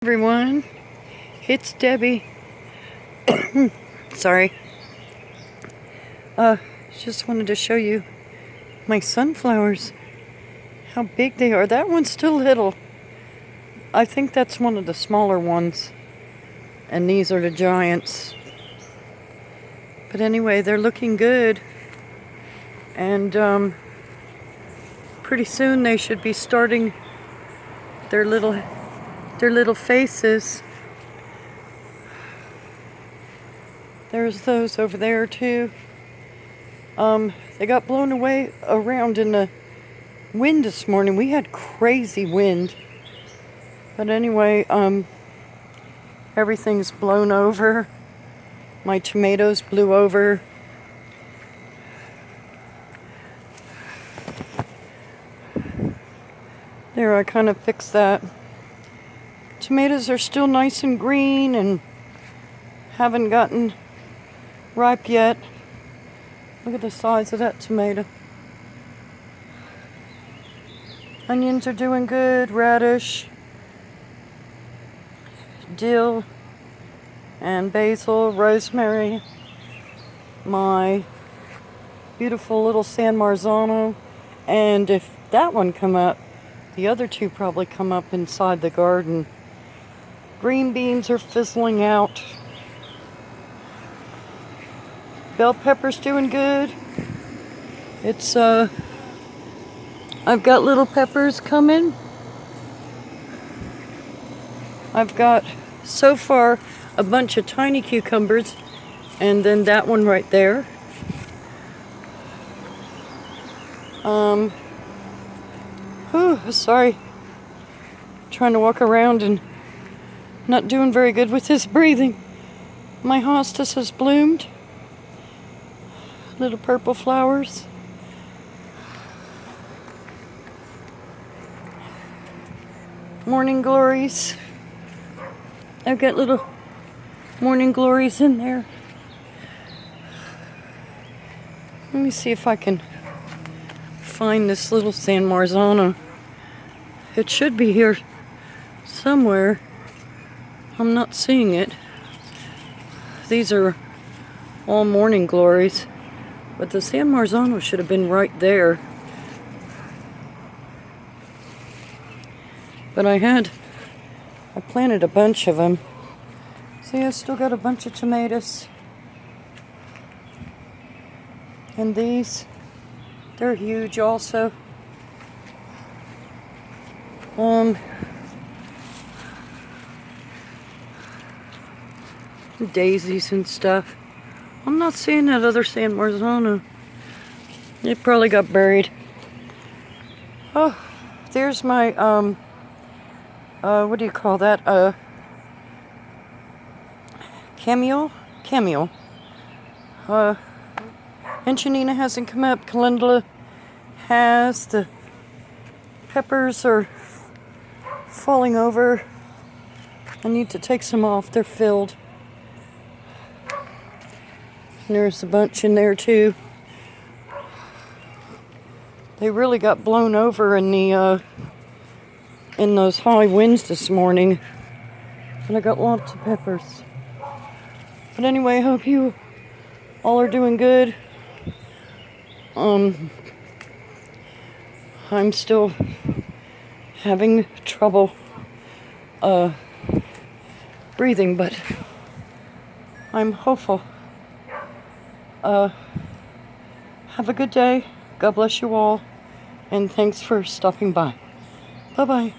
Everyone, it's Debbie. Sorry. Just wanted to show you my sunflowers. How big they are. That one's still little. I think that's one of the smaller ones. And these are the giants. But anyway, they're looking good. And pretty soon they should be starting their little faces. There's those over there too. They got blown away around in the wind this morning. We had crazy wind. But anyway, everything's blown over. My tomatoes blew over. There, I kind of fixed that. Tomatoes are still nice and green and haven't gotten ripe yet. Look at the size of that tomato. Onions are doing good, radish, dill, and basil, rosemary. My beautiful little San Marzano. And if that one come up, the other two probably come up inside the garden. Green beans are fizzling out. Bell pepper's doing good. It's, I've got little peppers coming. I've got, so far, a bunch of tiny cucumbers. And then that one right there. Sorry. Trying to walk around and not doing very good with this breathing. My hostas has bloomed. Little purple flowers. Morning glories. I've got little morning glories in there. Let me see if I can find this little San Marzano. It should be here somewhere. I'm not seeing it. These are all morning glories, but the San Marzano should have been right there. But I planted a bunch of them. See, I still got a bunch of tomatoes. And these, they're huge also. Daisies and stuff. I'm not seeing that other San Marzano. It probably got buried. Oh, there's my, what do you call that? Cameo? Enchinina hasn't come up. Calendula has. The peppers are falling over. I need to take some off. They're filled. And there's a bunch in there too. They really got blown over in the in those high winds this morning. And I got lots of peppers. But anyway, I hope you all are doing good. I'm still having trouble breathing, but I'm hopeful. Have a good day. God bless you all. And thanks for stopping by. Bye-bye.